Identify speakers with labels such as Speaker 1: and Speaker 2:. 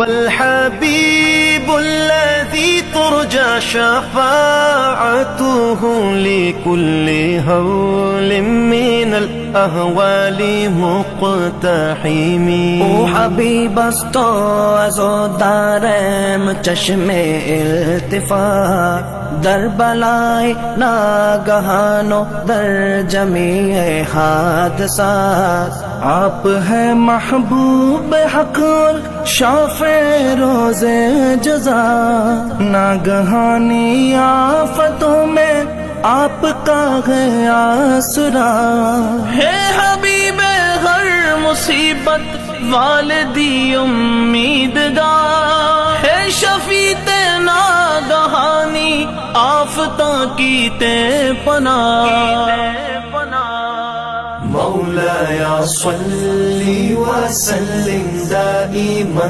Speaker 1: الحبيب الذي ترجى شفاعته لكل هول من الأهوال مقتحم.
Speaker 2: او حبیب است تو از و دارم چشم التفات، در بلای ناگہان و در جمیع حادثات. آپ ہے محبوب حق اور شافع روز جزا، ناگہانی آفتوں میں آپ کا ہے آسرا.
Speaker 1: ہے حبیب ہر مصیبت والدی امیدگار، ہے شفیع ناگہانی آفتاں کی تے پناہ. مولایا صلی وسلم دائما